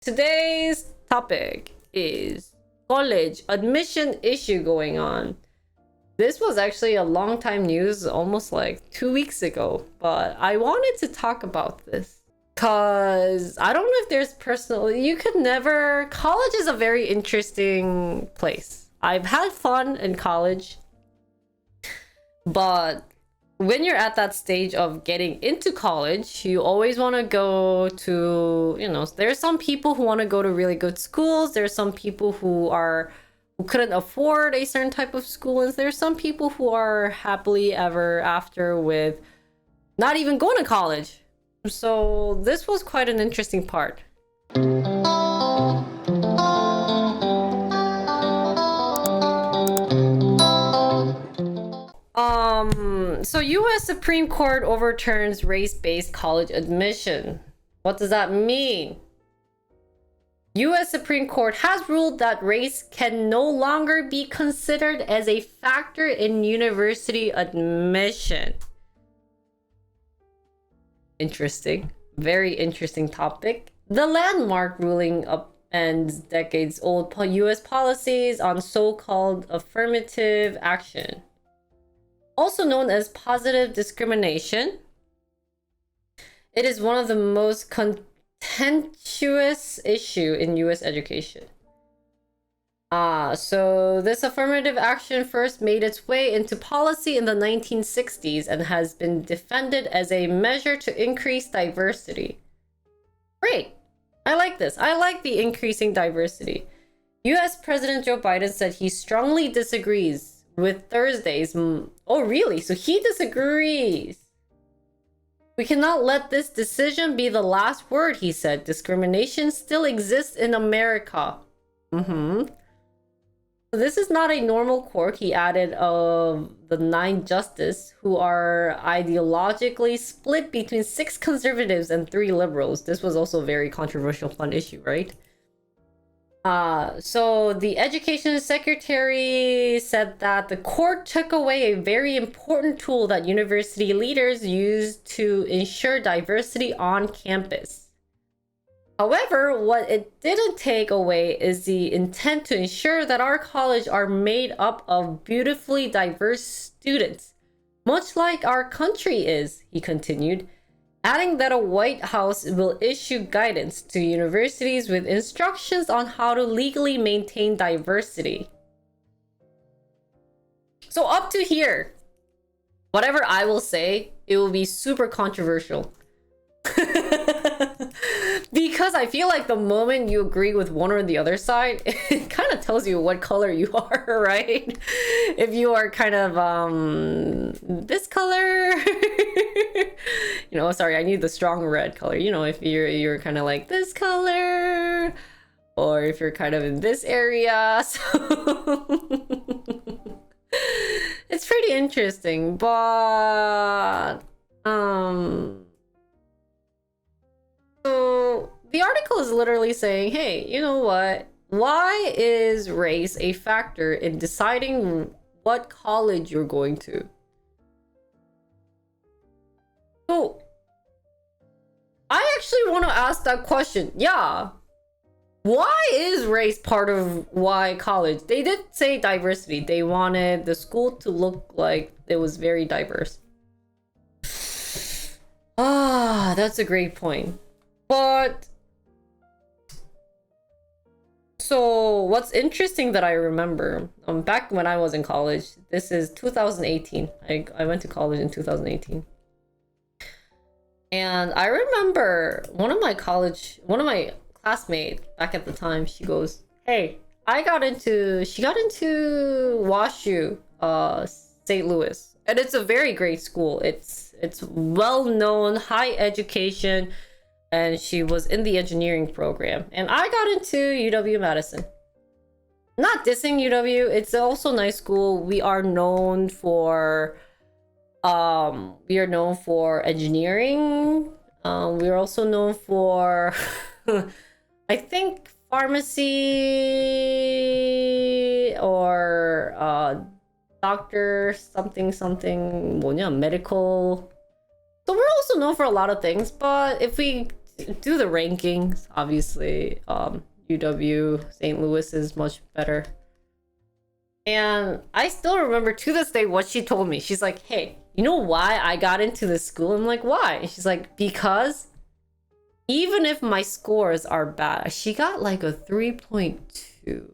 Today's topic is college admission issue going on. This was actually a long time news, almost like 2 weeks ago, but I wanted to talk about this because I don't know if there's college is a very interesting place. I've had fun in college, but when you're at that stage of getting into college, you always want to go to, there's some people who want to go to really good schools. There's some people who couldn't afford a certain type of school. And there's some people who are happily ever after with not even going to college. So this was quite an interesting part. So U.S. Supreme Court overturns race-based college admission. What does that mean? U.S. Supreme Court has ruled that race can no longer be considered as a factor in university admission. Interesting. Very interesting topic. The landmark ruling upends decades-old U.S. policies on so-called affirmative action, also known as positive discrimination. It is one of the most contentious issue in U.S. education. So this affirmative action first made its way into policy in the 1960s and has been defended as a measure to increase diversity. Great. I like this. I like the increasing diversity. U.S. President Joe Biden said he strongly disagrees with Thursday's... Oh, really? So he disagrees. We cannot let this decision be the last word, he said. Discrimination still exists in America. This is not a normal court, he added, of the 9 justices who are ideologically split between 6 conservatives and 3 liberals. This was also a very controversial, fun issue, right? So the education secretary said that the court took away a very important tool that university leaders use to ensure diversity on campus. However, what it didn't take away is the intent to ensure that our college are made up of beautifully diverse students, much like our country is, he continued, adding that a White House will issue guidance to universities with instructions on how to legally maintain diversity. So up to here, whatever I will say, it will be super controversial. Because I feel like the moment you agree with one or the other side, it kind of tells you what color you are, right? If you are kind of this color, sorry, I need the strong red color. If you're kind of like this color, or if you're kind of in this area. So it's pretty interesting, but so the article is literally saying, hey, you know what? Why is race a factor in deciding what college you're going to? So I actually want to ask that question. Yeah. Why is race part of why college? They did say diversity. They wanted the school to look like it was very diverse. That's a great point. But so what's interesting that I remember, back when I was in college, this is 2018. I went to college in 2018. And I remember one of my classmates back at the time, she goes, hey, she got into WashU, St. Louis. And it's a very great school. It's well-known, high education. And she was in the engineering program. And I got into UW-Madison. Not dissing UW, it's also a nice school. We are known for engineering. We are also known for I think pharmacy or doctor something medical. So we're also known for a lot of things, but if we do the rankings. Obviously, UW St. Louis is much better. And I still remember to this day what she told me. She's like, hey, you know why I got into this school? I'm like, why? And she's like, because even if my scores are bad, she got like a 3.2.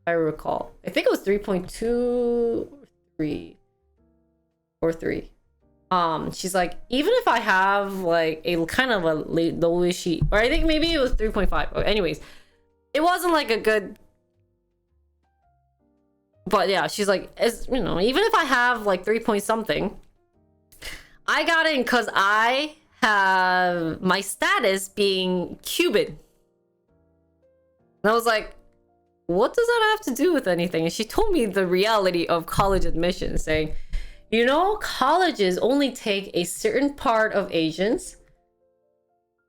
I recall. I think it was 3.2 or 3 or 3. She's like, even if I have like a kind of a lowish, or I think maybe it was 3.5. Anyways, it wasn't like a good. But yeah, she's like, as you know, even if I have like 3 point something, I got in because I have my status being Cuban. And I was like, what does that have to do with anything? And she told me the reality of college admission, saying, you know, colleges only take a certain part of Asians,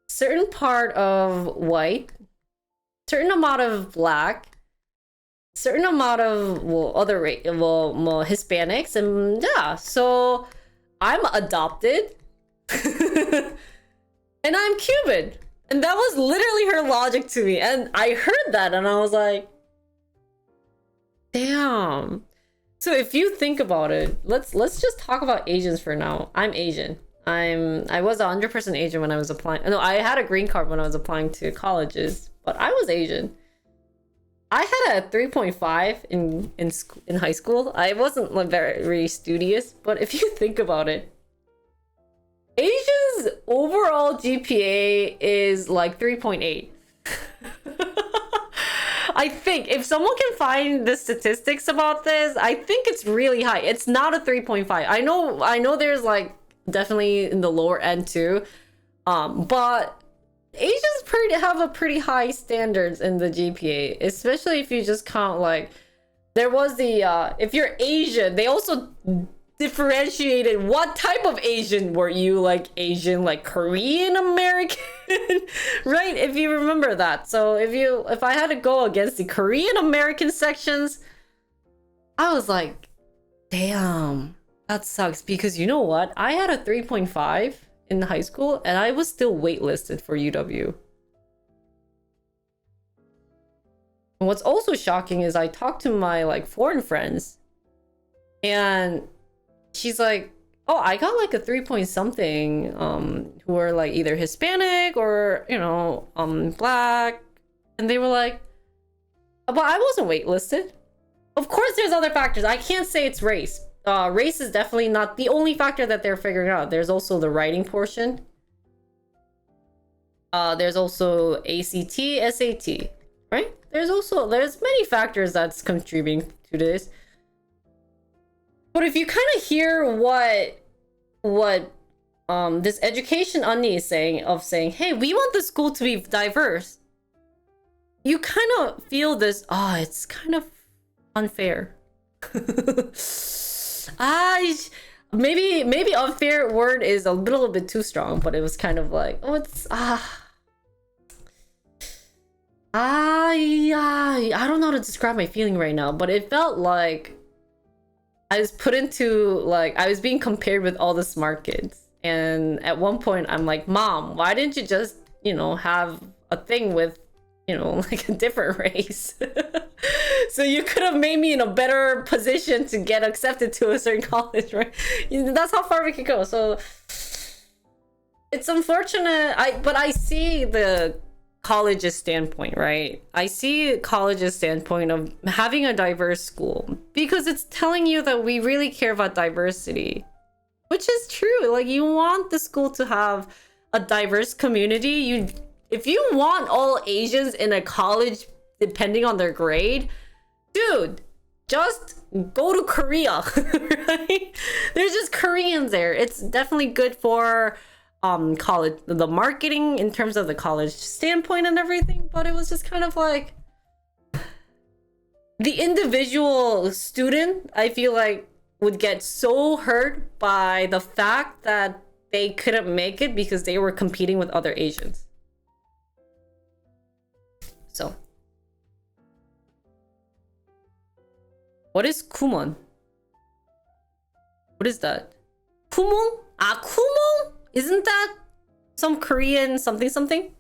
certain part of white, certain amount of black, certain amount of other Hispanics, and yeah, so I'm adopted and I'm Cuban. And that was literally her logic to me. And I heard that and I was like, damn. So if you think about it, let's just talk about Asians for now. I'm Asian. I was 100% Asian when I was applying. No, I had a green card when I was applying to colleges, but I was Asian. I had a 3.5 in high school. I wasn't like very studious, but if you think about it, Asia's overall GPA is like 3.8. I think if someone can find the statistics about this, I think it's really high. It's not a 3.5. I know there's like definitely in the lower end too. But Asians have a pretty high standards in the GPA, especially if you just count like there was the if you're Asian, they also differentiated what type of Asian were you, like Asian, like Korean American, right? If you remember that. So if I had to go against the Korean American sections, I was like, damn, that sucks, because you know what? I had a 3.5 in high school and I was still waitlisted for UW. And what's also shocking is I talked to my like foreign friends and she's like, oh, I got like a 3 point something who are like either Hispanic or, you know, black. And they were like, but I wasn't waitlisted. Of course there's other factors. I can't say it's race. Race is definitely not the only factor that they're figuring out. There's also the writing portion. There's also ACT, SAT, right? There's many factors that's contributing to this. But if you kind of hear what this education Annie is saying, hey, we want the school to be diverse, you kind of feel this, it's kind of unfair. Maybe unfair word is a little bit too strong, but it was kind of like, I don't know how to describe my feeling right now, but it felt like I was put into, like, I was being compared with all the smart kids. And at one point I'm like, Mom, why didn't you just, you know, have a thing with, you know, like a different race? So you could have made me in a better position to get accepted to a certain college, right? That's how far we could go. So it's unfortunate. But I see the college's standpoint, right? I see college's standpoint of having a diverse school because it's telling you that we really care about diversity, which is true. Like, you want the school to have a diverse community. If you want all Asians in a college depending on their grade, dude, just go to Korea. Right? There's just Koreans there. It's definitely good for college, the marketing in terms of the college standpoint and everything, but it was just kind of like the individual student, I feel like, would get so hurt by the fact that they couldn't make it because they were competing with other Asians. So what is Kumon? What is that? Kumon? Kumon? Isn't that some Korean something something.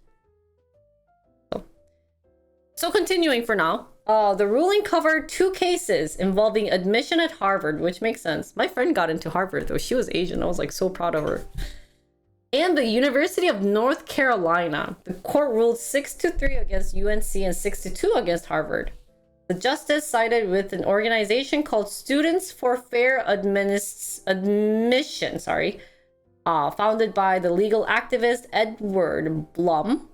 So continuing for now. The ruling covered 2 cases involving admission at Harvard, which makes sense. My friend got into Harvard though. She was Asian. I was like so proud of her. And the University of North Carolina. The court ruled 6-3 against UNC and 6-2 against Harvard. The justice sided with an organization called Students for Fair Admission, founded by the legal activist Edward Blum.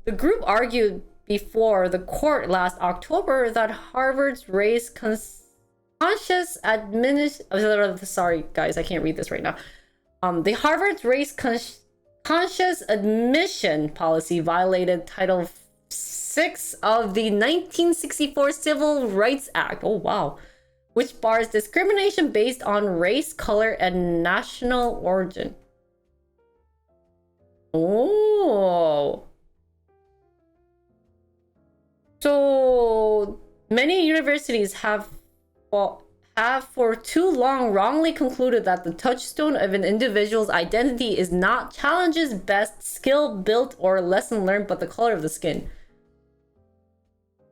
The group argued before the court last October that Harvard's race conscious sorry guys, I can't read this right now. The Harvard's race conscious admission policy violated Title 6 of the 1964 Civil Rights Act. Oh wow. Which bars discrimination based on race, color, and national origin. Oh. So many universities have for too long wrongly concluded that the touchstone of an individual's identity is not challenges, best skill, built, or lesson learned, but the color of the skin.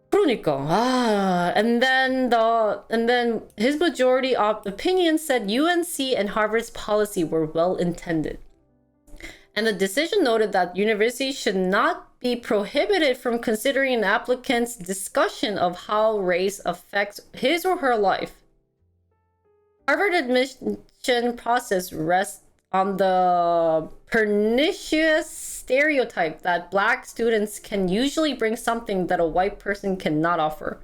그러니까. And then his majority of opinion said UNC and Harvard's policy were well intended. And the decision noted that universities should not be prohibited from considering an applicant's discussion of how race affects his or her life. Harvard admission process rests on the pernicious stereotype that black students can usually bring something that a white person cannot offer.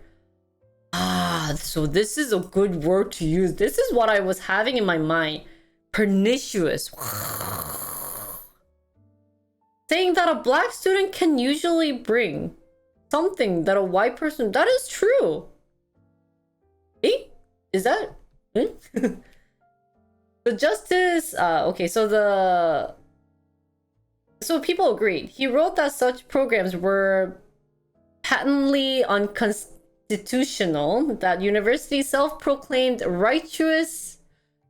So this is a good word to use. This is what I was having in my mind. Pernicious. Saying that a black student can usually bring something that a white person... That is true. Eh? Is that... The justice... okay, so people agreed. He wrote that such programs were patently unconstitutional, that universities' self-proclaimed righteousness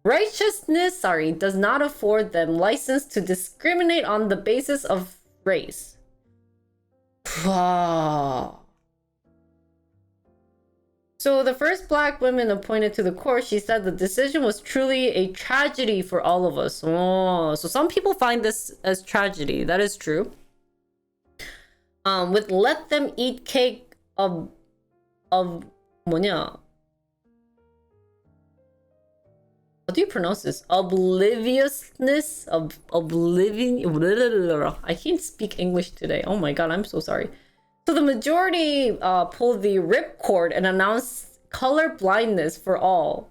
does not afford them license to discriminate on the basis of race. So the first black woman appointed to the court, she said the decision was truly a tragedy for all of us. So some people find this as tragedy. That is true. With let them eat cake of 뭐냐? How do you pronounce this? Obliviousness of oblivion. I can't speak English today. Oh my god, I'm so sorry. So the majority pulled the ripcord and announced color blindness for all.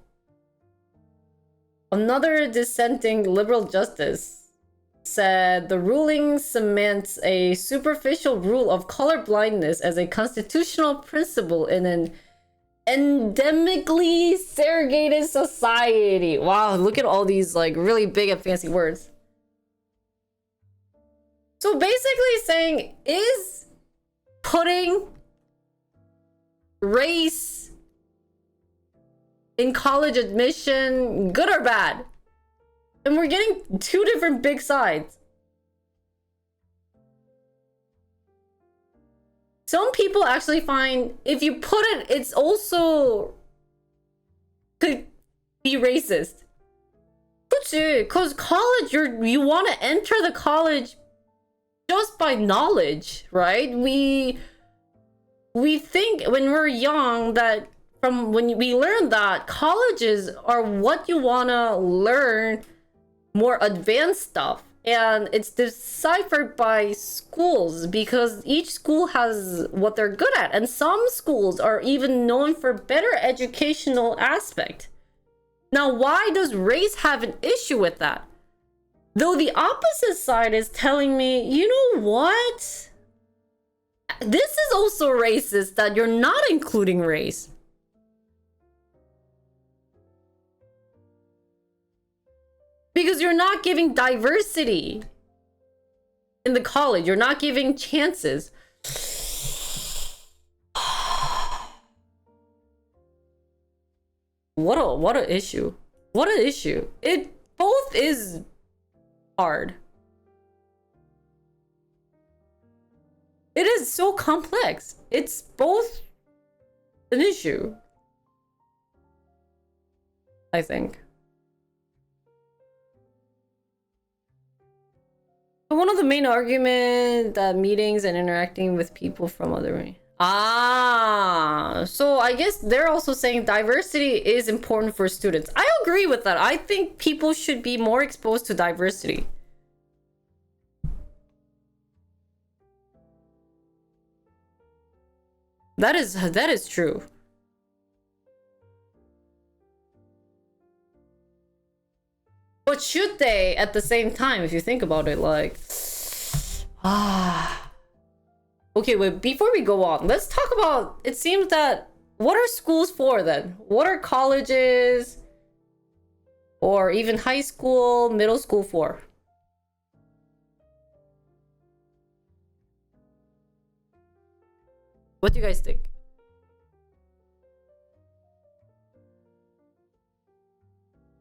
Another dissenting liberal justice said the ruling cements a superficial rule of color blindness as a constitutional principle in an endemically segregated society. Wow, look at all these like really big and fancy words. So basically saying, is putting race in college admission good or bad? And we're getting 2 different big sides. Some people actually find if you put it, it's also could be racist. Because college, you want to enter the college just by knowledge, right? We think when we're young that from when we learn that colleges are what you want to learn more advanced stuff. And it's deciphered by schools because each school has what they're good at. And some schools are even known for better educational aspect. Now, why does race have an issue with that? Though the opposite side is telling me, you know what? This is also racist that you're not including race. Because you're not giving diversity in the college. You're not giving chances. What a issue. What an issue. It both is hard. It is so complex. It's both an issue, I think. But one of the main arguments that meetings and interacting with people from other... Ah, so I guess they're also saying diversity is important for students. I agree with that. I think people should be more exposed to diversity. That is true. But should they at the same time, if you think about it, like... Ah... Okay, wait, before we go on, let's talk about... It seems that... What are schools for then? What are colleges? Or even high school, middle school for? What do you guys think?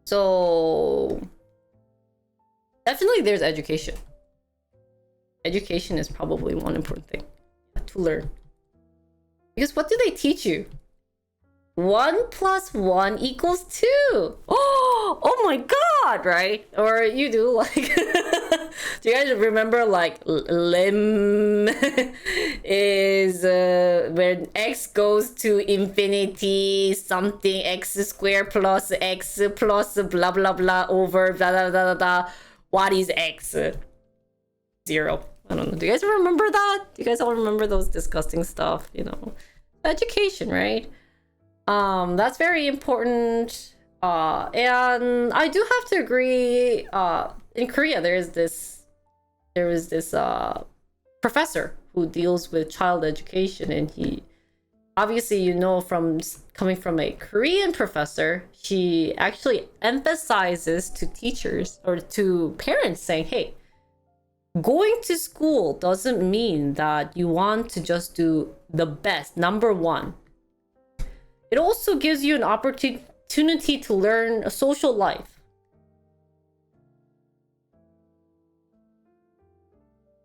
So... Definitely there's education. Education is probably one important thing to learn. Because what do they teach you? 1 + 1 = 2. Oh my god, right? Or you do like... Do you guys remember like lim is when x goes to infinity, something x² plus x plus blah blah blah over blah blah blah blah. What is x? 0. I don't know. Do you guys remember that? Do you guys all remember those disgusting stuff? You know, education, right? That's very important. And I do have to agree. In Korea, there was this professor who deals with child education, and he obviously, you know, from coming from a Korean professor, she actually emphasizes to teachers or to parents saying, hey, going to school doesn't mean that you want to just do the best, number one. It also gives you an opportunity to learn a social life.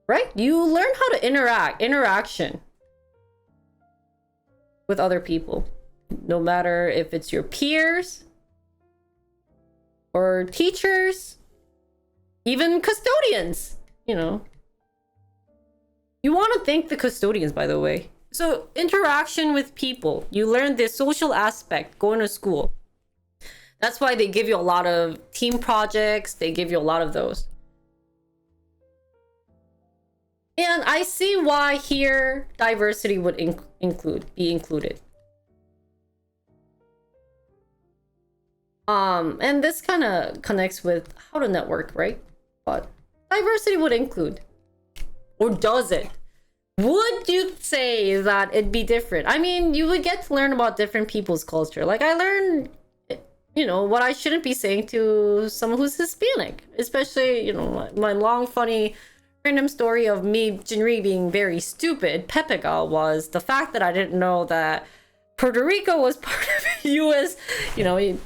Right? You learn how to interaction with other people. No matter if it's your peers or teachers, even custodians, you know. You want to thank the custodians, by the way. So interaction with people, you learn this social aspect going to school. That's why they give you a lot of team projects. They give you a lot of those. And I see why here diversity would be included. And this kind of connects with how to network, right? But diversity would include. Or does it? Would you say that it'd be different? I mean, you would get to learn about different people's culture. Like I learned, you know, what I shouldn't be saying to someone who's Hispanic. Especially, you know, my long, funny, random story of me, Jinri, being very stupid, Pepega, was the fact that I didn't know that Puerto Rico was part of the US, you know,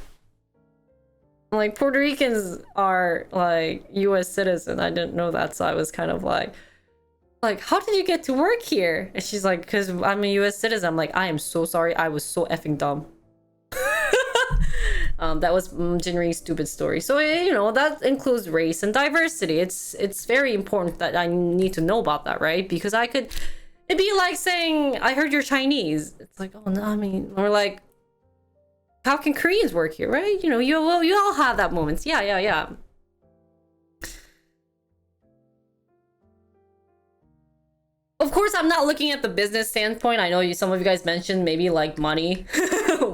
like Puerto Ricans are like US citizens. I didn't know that, so I was kind of like, how did you get to work here? And she's like, because I'm a US citizen. I'm like, I am so sorry. I was so effing dumb. That was Jinri's stupid story. So, you know, that includes race and diversity. It's very important that I need to know about that, right? Because it'd be like saying, I heard you're Chinese. It's like, oh, no, I mean, or like, how can Koreans work here, right? You know, you all have that moments. Yeah. Of course, I'm not looking at the business standpoint. I know some of you guys mentioned maybe like money.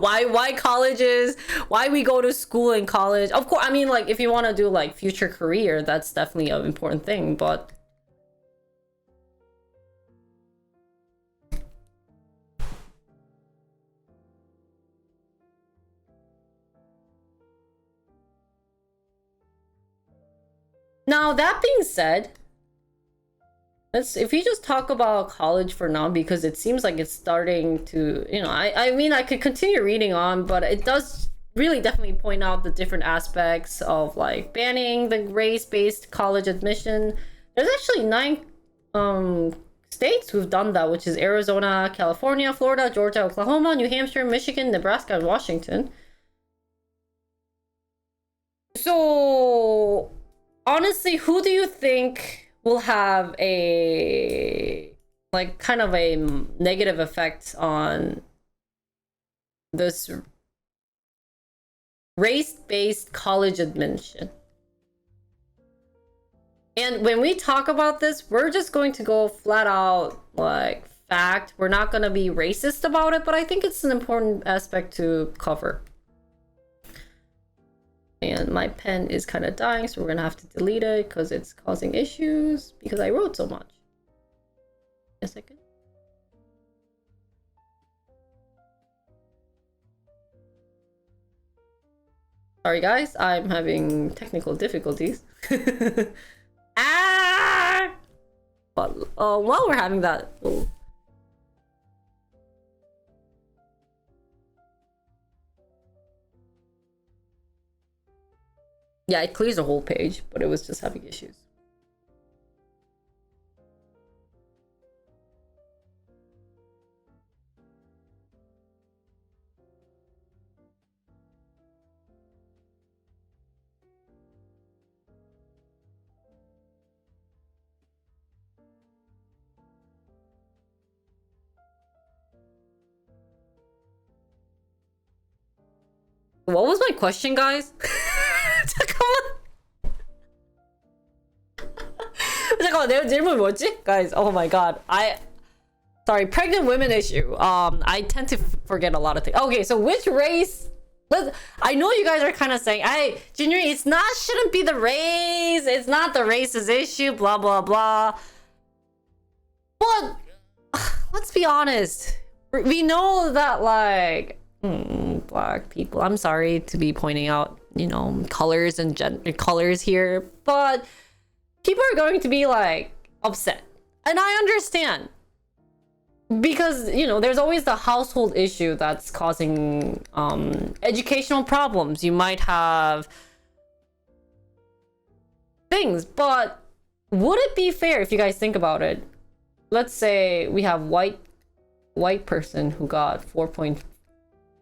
why colleges? Why we go to school in college? Of course, I mean, like if you want to do like future career, that's definitely an important thing, but now that being said, if you just talk about college for now, because it seems like it's starting to, you know, I mean, I could continue reading on, but it does really definitely point out the different aspects of like banning the race-based college admission. There's actually 9 states who've done that, which is Arizona, California, Florida, Georgia, Oklahoma, New Hampshire, Michigan, Nebraska, and Washington. So, honestly, who do you think will have a, like, kind of a negative effect on this race-based college admission? And when we talk about this, we're just going to go flat out, like, fact. We're not going to be racist about it, but I think it's an important aspect to cover. And my pen is kind of dying, so we're going to have to delete it because it's causing issues because I wrote so much. A second. Sorry guys, I'm having technical difficulties. But while we're having that, yeah, it clears the whole page, but it was just having issues. What was my question, guys? 잠깐만, 내 질문 뭐지? Guys, oh my god. Sorry, pregnant women issue. I tend to forget a lot of things. Okay, so which race? I know you guys are kind of saying, Junior, shouldn't be the race. It's not the race's issue, blah, blah, blah. But, let's be honest. We know that, like, black people, I'm sorry to be pointing out, you know, colors and colors here, but people are going to be like upset, and I understand, because, you know, there's always the household issue that's causing educational problems. You might have things, but would it be fair if you guys think about it? Let's say we have white person who got 4.0.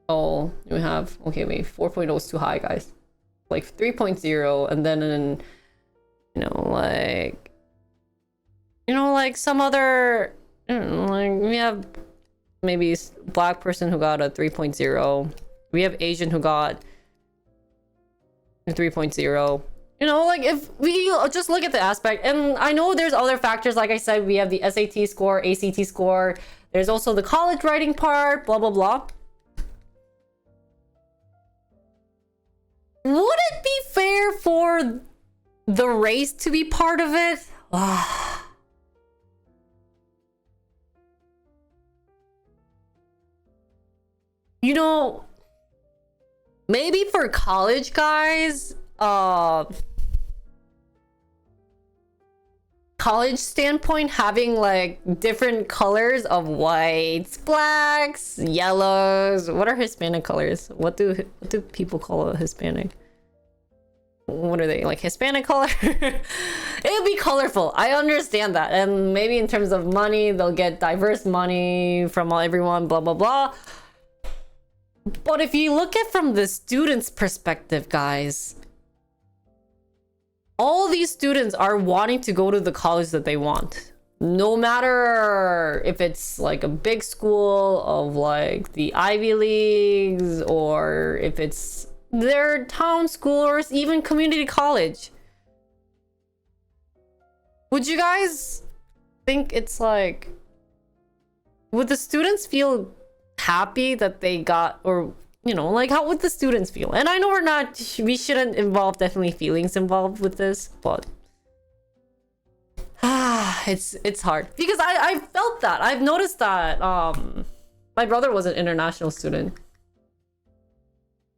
We have, okay, wait, 4.0 is too high, guys. Like 3.0, and then, you know, like some other, like we have maybe black person who got a 3.0. We have Asian who got a 3.0. You know, like if we just look at the aspect, and I know there's other factors, like I said, we have the SAT score, ACT score. There's also the college writing part, blah, blah, blah. Would it be fair for the race to be part of it? You know, maybe for college guys, college standpoint, having like different colors of whites, blacks, yellows. What are Hispanic colors? What do people call a Hispanic? What are they, like Hispanic color? It'll be colorful. I understand that, and maybe in terms of money, they'll get diverse money from everyone, blah blah blah. But if you look at from the students' perspective, guys, all these students are wanting to go to the college that they want. No matter if it's like a big school of like the Ivy Leagues, or if it's their town school, or even community college. Would you guys think it's like, would the students feel happy that they got, or, you know, like how would the students feel? And I know we shouldn't involve definitely feelings involved with this, but it's hard because I felt that. I've noticed that my brother was an international student,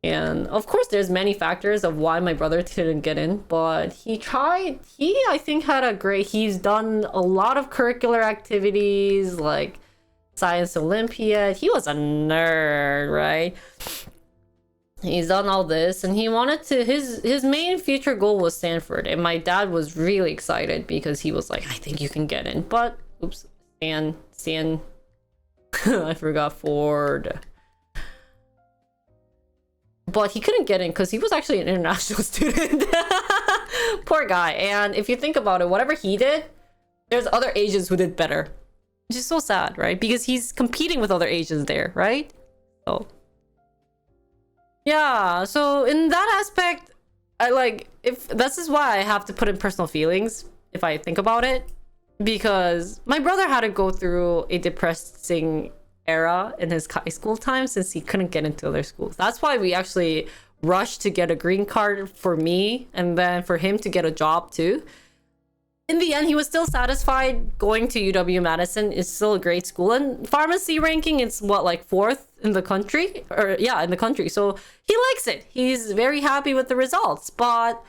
and of course there's many factors of why my brother didn't get in, but he I think had a great, he's done a lot of curricular activities like Science Olympiad. He was a nerd, right? He's done all this, and he wanted to, his main future goal was Stanford, and my dad was really excited because he was like, I think you can get in, but oops, Stan. I forgot Ford. But he couldn't get in because he was actually an international student. Poor guy. And if you think about it, whatever he did, there's other Asians who did better. Which is so sad, right? Because he's competing with other Asians there, right? So yeah, so in that aspect, I like, if this is why I have to put in personal feelings if I think about it, because my brother had to go through a depressing era in his high school time since he couldn't get into other schools. That's why we actually rushed to get a green card for me and then for him to get a job too. In the end, he was still satisfied going to UW-Madison. It's still a great school, and pharmacy ranking, it's what, like 4th in the country, or yeah, in the country. So he likes it. He's very happy with the results. But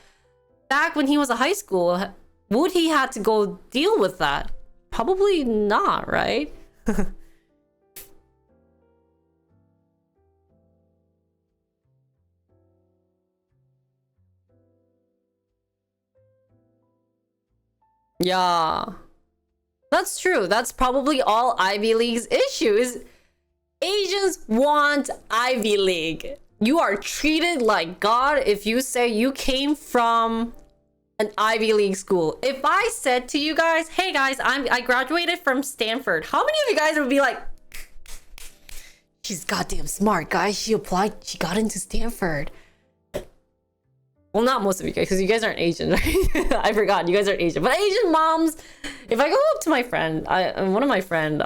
back when he was a high school, would he had to go deal with that? Probably not, right? Yeah, that's true. That's probably all Ivy League's issue is Asians want Ivy League. You are treated like God if you say you came from an Ivy League school. If I said to you guys, hey guys, I graduated from Stanford, how many of you guys would be like, she's goddamn smart, guys. She applied, she got into Stanford. Well, not most of you guys, because you guys aren't Asian, right? I forgot, you guys aren't Asian. But Asian moms, if I go up to my friend, one of my friend,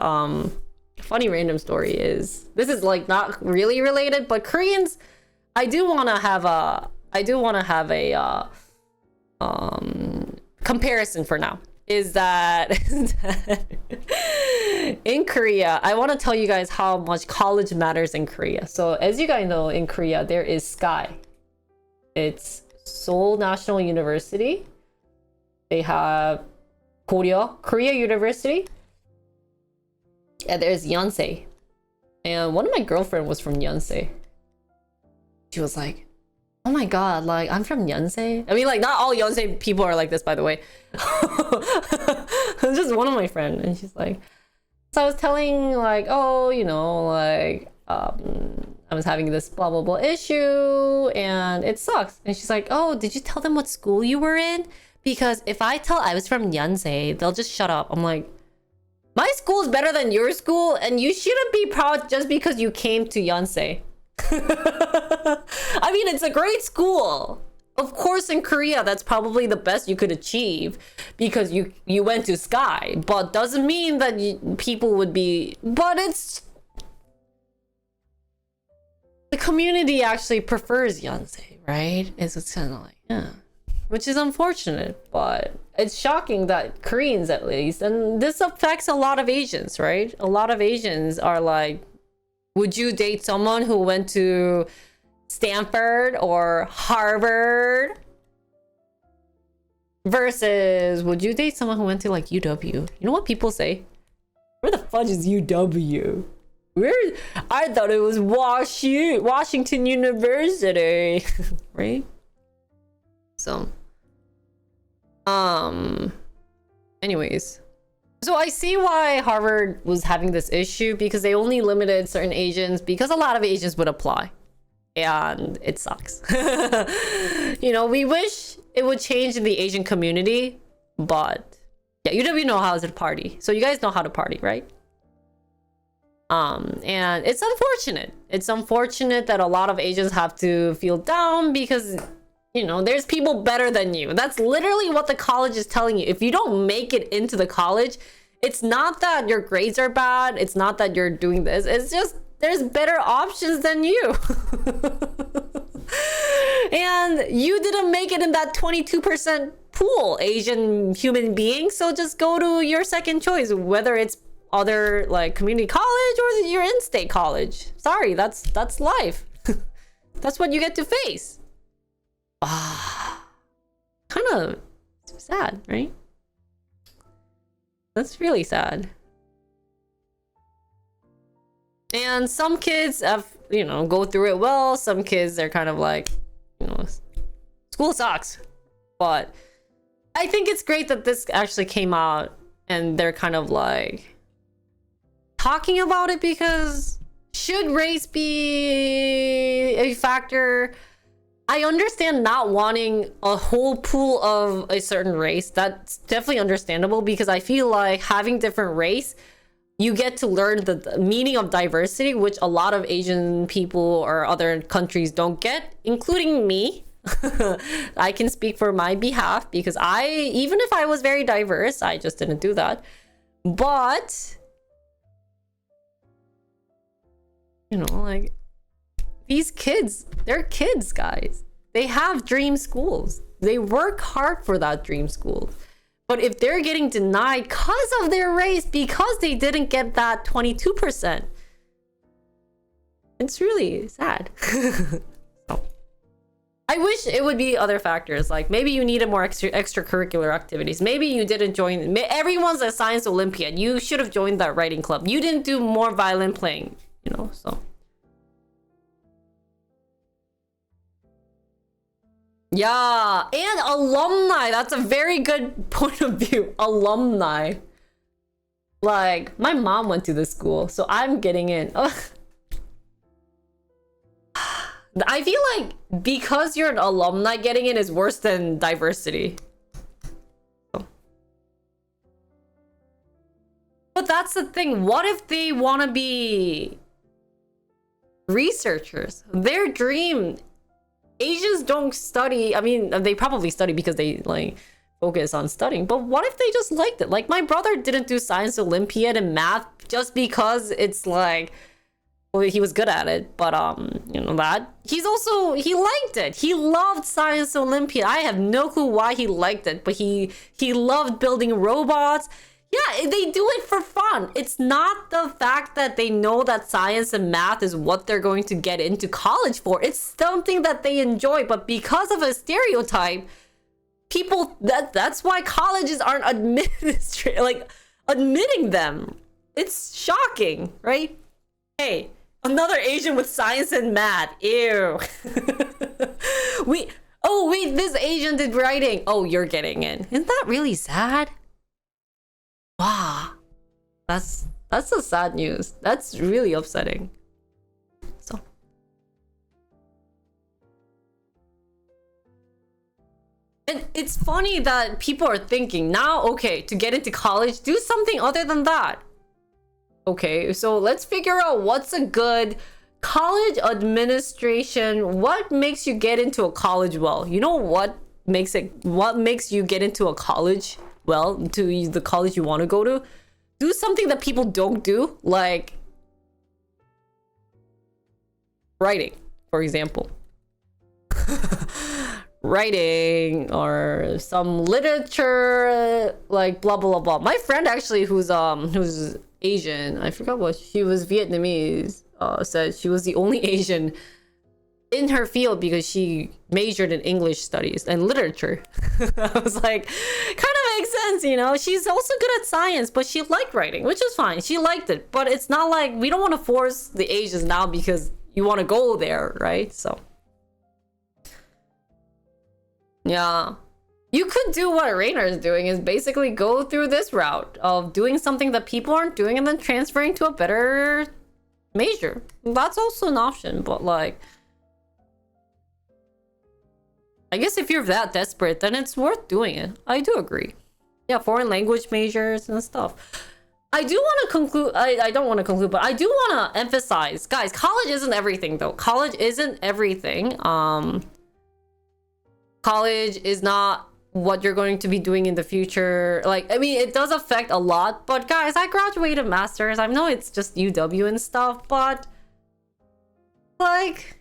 funny random story is, this is like not really related, but Koreans, I do want to have a comparison for now. Is that in Korea, I want to tell you guys how much college matters in Korea. So as you guys know, in Korea, there is SKY. It's Seoul National University. They have Korea University. And there's Yonsei. And one of my girlfriend was from Yonsei. She was like, oh my god, like, I'm from Yonsei. I mean, like, not all Yonsei people are like this, by the way. Just one of my friends. And she's like, so I was telling, like, oh, you know, like, I was having this blah blah blah issue and it sucks. And she's like, oh, did you tell them what school you were in? Because if I tell I was from Yonsei, they'll just shut up. I'm like, my school is better than your school, and you shouldn't be proud just because you came to Yonsei. I mean, it's a great school. Of course, in Korea, that's probably the best you could achieve because you went to SKY, but doesn't mean that people would be, but it's, the community actually prefers Yonsei, right? It's kind of like, yeah, which is unfortunate, but it's shocking that Koreans, at least, and this affects a lot of Asians, right? A lot of Asians are like, would you date someone who went to Stanford or Harvard? Versus, would you date someone who went to like UW? You know what people say? Where the fudge is UW? Where? I thought it was Washington University. Right? So anyways, so I see why Harvard was having this issue, because they only limited certain Asians because a lot of Asians would apply, and it sucks. You know, we wish it would change in the Asian community, but yeah, UW know how to party, so you guys know how to party, right? And it's unfortunate. It's unfortunate that a lot of Asians have to feel down because, you know, there's people better than you. That's literally what the college is telling you. If you don't make it into the college, it's not that your grades are bad. It's not that you're doing this. It's just there's better options than you. And you didn't make it in that 22% pool, Asian human being. So just go to your second choice, whether it's other like community college or your in-state college. Sorry, that's life. That's what you get to face. Kind of sad, right? That's really sad. And some kids have, you know, go through it well. Some kids, they're kind of like, you know, school sucks. But I think it's great that this actually came out and they're kind of like, talking about it because should race be a factor? I understand not wanting a whole pool of a certain race. That's definitely understandable because I feel like having different race, you get to learn the meaning of diversity, which a lot of Asian people or other countries don't get, including me. I can speak for my behalf because even if I was very diverse, I just didn't do that. But, you know, like, these kids, they're kids, guys. They have dream schools. They work hard for that dream school. But if they're getting denied because of their race, because they didn't get that 22%, it's really sad. So, I wish it would be other factors. Like maybe you needed more extracurricular activities. Maybe you didn't join. Everyone's a science Olympiad. You should have joined that writing club. You didn't do more violin playing, you know, so. Yeah, and alumni. That's a very good point of view. Alumni. Like, my mom went to this school, so I'm getting in. Ugh. I feel like because you're an alumni, getting in is worse than diversity. But that's the thing. What if they want to be researchers? Their dream. Asians don't study. I mean, they probably study because they like focus on studying. But what if they just liked it? Like my brother didn't do science Olympiad and math just because it's like, well, he was good at it. But you know that he liked it. He loved science Olympiad. I have no clue why he liked it, but he loved building robots. Yeah, they do it for fun. It's not the fact that they know that science and math is what they're going to get into college for. It's something that they enjoy, but because of a stereotype, people that's why colleges aren't admitting them. It's shocking, right? Hey, another Asian with science and math. Ew. Oh wait, this Asian did writing. Oh, you're getting in. Isn't that really sad? Wow, that's the sad news. That's really upsetting. So, and it's funny that people are thinking now, okay, to get into college, do something other than that. Okay, so let's figure out what's a good college administration. What makes you get into a college well? You know what makes you get into a college well, to the college you want to go to? Do something that people don't do, like writing, for example. Writing or some literature, like blah blah blah. My friend actually who's Asian, I forgot what she was, Vietnamese, said she was the only Asian in her field because she majored in English studies and literature. I was like, kind of makes sense, you know. She's also good at science, but she liked writing, which is fine. She liked it, but it's not like we don't want to force the Asians now because you want to go there, right? So yeah, you could do what Rainer is doing, is basically go through this route of doing something that people aren't doing and then transferring to a better major. That's also an option, but like, I guess if you're that desperate, then it's worth doing it. I do agree. Yeah, foreign language majors and stuff. I do want to conclude. I don't want to conclude, but I do want to emphasize, guys, college isn't everything, though. College isn't everything. College is not what you're going to be doing in the future. Like, I mean, it does affect a lot, but guys, I graduated master's. I know it's just UW and stuff, but like,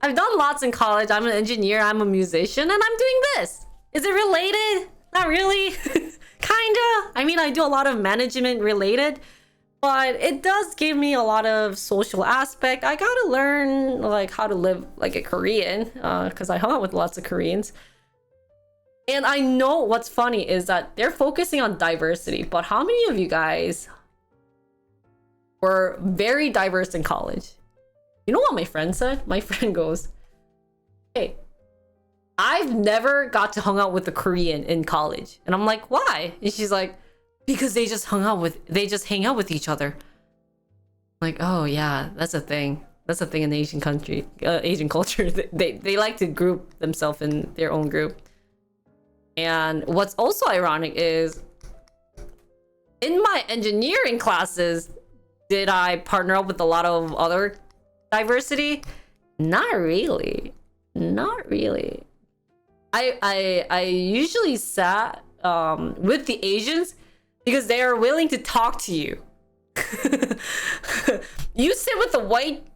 I've done lots in college. I'm an engineer, I'm a musician, and I'm doing this. Is it related? Not really. Kinda. I mean, I do a lot of management related, but it does give me a lot of social aspect. I gotta learn like how to live like a Korean, because I hung out with lots of Koreans. And I know what's funny is that they're focusing on diversity, but how many of you guys were very diverse in college? You know what my friend said? My friend goes, hey, I've never got to hang out with a Korean in college. And I'm like, why? And she's like, because they just hang out with each other. Like, oh yeah, that's a thing. That's a thing in Asian country, Asian culture. They like to group themselves in their own group. And what's also ironic is, in my engineering classes, did I partner up with a lot of other diversity? Not really. Not really. I usually sat with the Asians because they are willing to talk to you. You sit with the white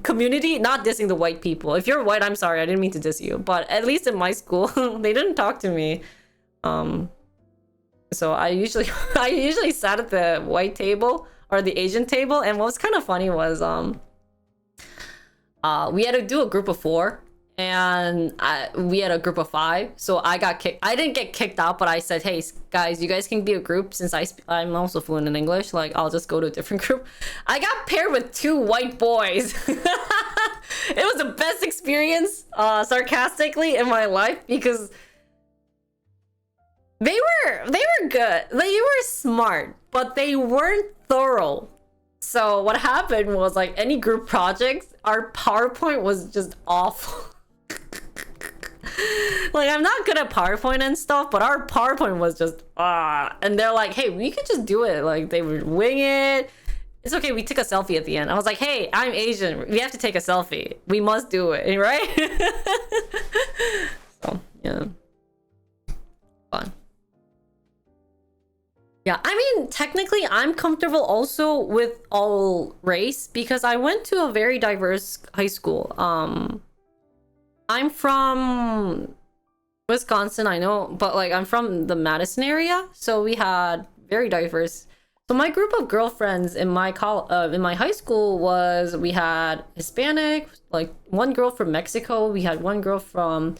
community, not dissing the white people. If you're white, I'm sorry, I didn't mean to diss you. But at least in my school, they didn't talk to me. So I usually sat at the white table or the Asian table, and what was kind of funny was we had to do a group of 4, and we had a group of 5. So I got kicked. I didn't get kicked out, but I said, hey guys, you guys can be a group since I'm also fluent in English. Like, I'll just go to a different group. I got paired with 2 white boys. It was the best experience, sarcastically, in my life, because they were good. They were smart, but they weren't thorough. So what happened was, like, any group projects, our PowerPoint was just awful. Like, I'm not good at PowerPoint and stuff, but our PowerPoint was just and they're like, hey, we could just do it. Like, they would wing it. It's okay, we took a selfie at the end. I was like, hey, I'm Asian, we have to take a selfie, we must do it, right? So yeah, fun. Yeah, I mean, technically I'm comfortable also with all race because I went to a very diverse high school. I'm from Wisconsin, I know, but like, I'm from the Madison area, so we had very diverse. So my group of girlfriends in my high school was, we had Hispanic, like 1 girl from Mexico, we had 1 girl from,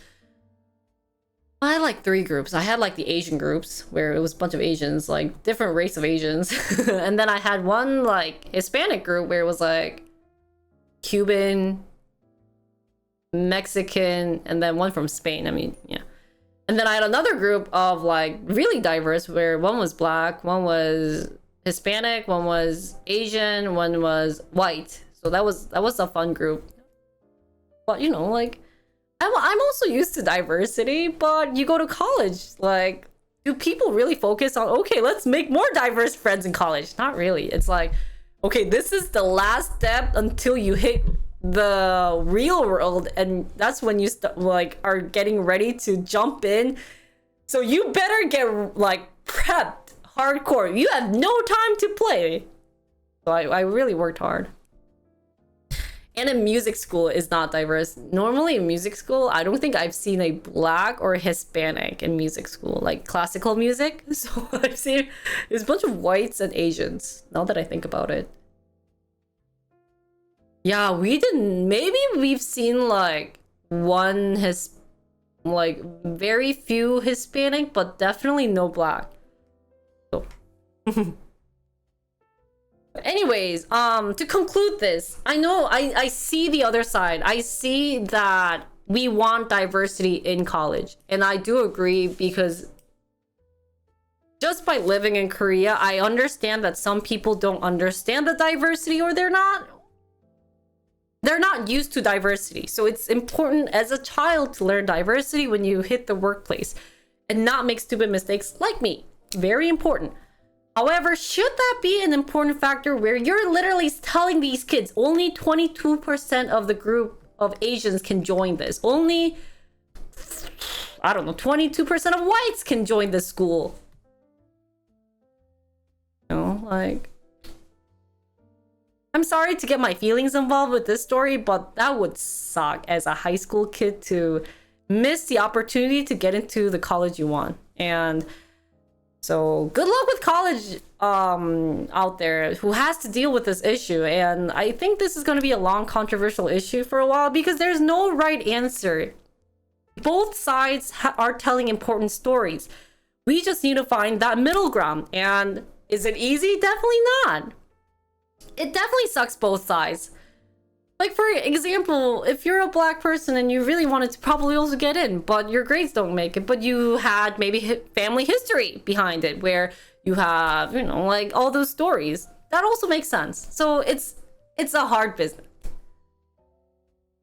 I had like 3 groups. I had like the Asian groups where it was a bunch of Asians, like different race of Asians. And then I had 1 like Hispanic group where it was like Cuban, Mexican, and then 1 from Spain. I mean, yeah. And then I had another group of like really diverse where 1 was black, 1 was Hispanic, 1 was Asian, 1 was white. So that was a fun group. But you know, like, I'm also used to diversity, but you go to college, like, do people really focus on, okay, let's make more diverse friends in college? Not really. It's like, okay, this is the last step until you hit the real world, and that's when you are getting ready to jump in. So you better get like prepped hardcore. You have no time to play. So I really worked hard. And in music school is not diverse. Normally in music school, I don't think I've seen a black or Hispanic in music school, like classical music. So I've seen there's a bunch of whites and Asians, now that I think about it. Yeah, maybe we've seen like very few Hispanic, but definitely no black. So. Anyways, to conclude this, I know I see the other side. I see that we want diversity in college, and I do agree, because just by living in Korea, I understand that some people don't understand the diversity, or they're not used to diversity. So it's important as a child to learn diversity when you hit the workplace and not make stupid mistakes like me. Very important. However, should that be an important factor where you're literally telling these kids only 22% of the group of Asians can join this? Only, I don't know, 22% of whites can join this school. You know, like, I'm sorry to get my feelings involved with this story, but that would suck as a high school kid to miss the opportunity to get into the college you want. And so good luck with college out there who has to deal with this issue. And I think this is going to be a long controversial issue for a while, because there's no right answer. Both sides are telling important stories. We just need to find that middle ground. And is it easy? Definitely not. It definitely sucks both sides. Like, for example, if you're a black person and you really wanted to probably also get in, but your grades don't make it, but you had maybe family history behind it where You have, you know, like all those stories. That also makes sense. So it's a hard business.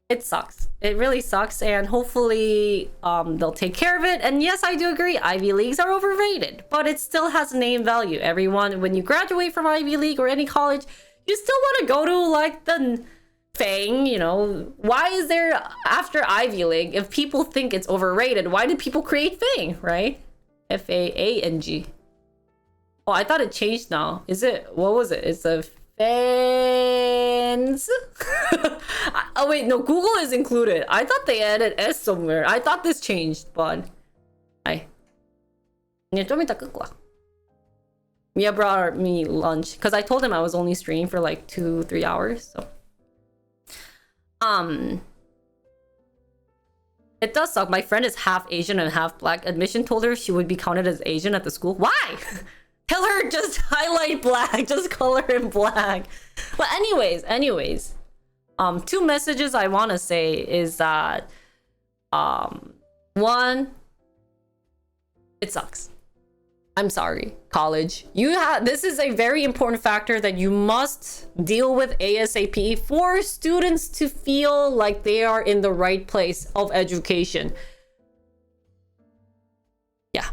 It sucks. It really sucks, and hopefully they'll take care of it. And yes, I do agree, Ivy Leagues are overrated, but it still has name value. Everyone, when you graduate from Ivy League or any college, you still want to go to like the thing, you know. Why is there after Ivy League, if people think it's overrated, why did people create Fang, right? F-A-A-N-G. Oh, I thought it changed now. Is it, what was it? It's a fans. Oh wait, no, Google is included. I thought they added S somewhere. I thought this changed, but 좀 이따 끌 거야. Mia brought me lunch because I told him I was only streaming for like 2-3 hours. So it does suck. My friend is half Asian and half black. Admission told her she would be counted as Asian at the school. Why? Tell her just highlight black, just color in black. But anyways, 2 messages I want to say is that one, it sucks. I'm sorry, college. This is a very important factor that you must deal with ASAP for students to feel like they are in the right place of education. Yeah.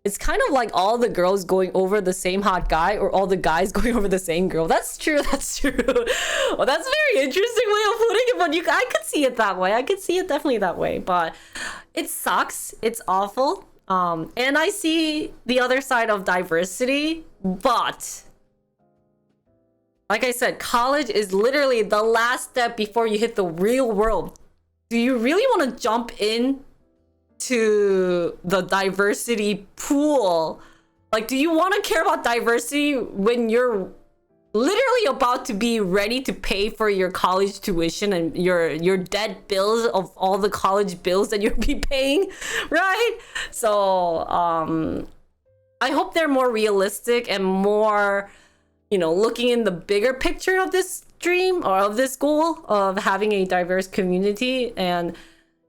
It's kind of like all the girls going over the same hot guy or all the guys going over the same girl. That's true. That's true. Well, that's a very interesting way of putting it, but I could see it that way. I could see it definitely that way, but it sucks. It's awful. And I see the other side of diversity, but like I said, college is literally the last step before you hit the real world. Do you really want to jump in to the diversity pool? Like, do you want to care about diversity when you're literally about to be ready to pay for your college tuition and your debt bills of all the college bills that you'll be paying, right? So I hope they're more realistic and more, you know, looking in the bigger picture of this dream or of this goal of having a diverse community. And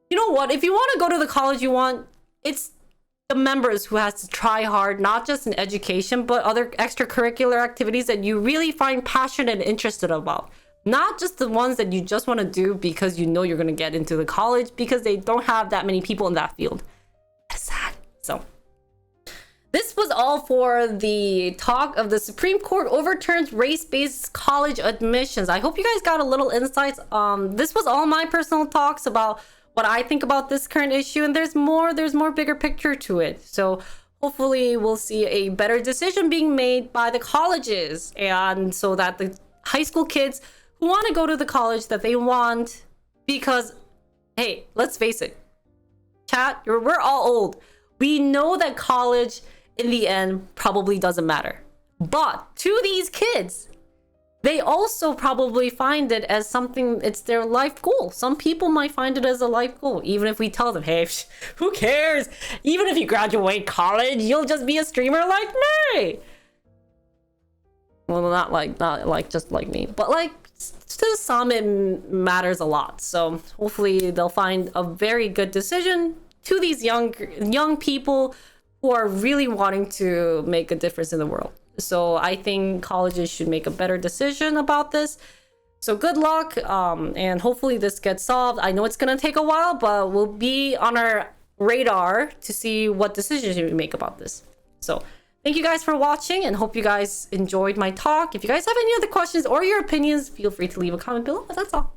you know what? If you want to go to the college you want, it's the members who has to try hard, not just in education, but other extracurricular activities that you really find passionate and interested about. Not just the ones that you just want to do because you know you're going to get into the college because they don't have that many people in that field. That's sad. So this was all for the talk of the Supreme Court overturns race-based college admissions. I hope you guys got a little insights. This was all my personal talks about what I think about this current issue, and there's more bigger picture to it. So hopefully we'll see a better decision being made by the colleges, and so that the high school kids who want to go to the college that they want, because hey, let's face it, chat, we're all old. We know that college in the end probably doesn't matter, but to these kids, they also probably find it as something, it's their life goal. Some people might find it as a life goal, even if we tell them, hey, who cares? Even if you graduate college, you'll just be a streamer like me. Well, not like just like me, but like to some it matters a lot. So hopefully they'll find a very good decision to these young people who are really wanting to make a difference in the world. So I think colleges should make a better decision about this. So good luck, and hopefully this gets solved. I know it's gonna take a while, but we'll be on our radar to see what decisions we make about this. So thank you guys for watching, and hope you guys enjoyed my talk. If you guys have any other questions or your opinions, feel free to leave a comment below. But that's all.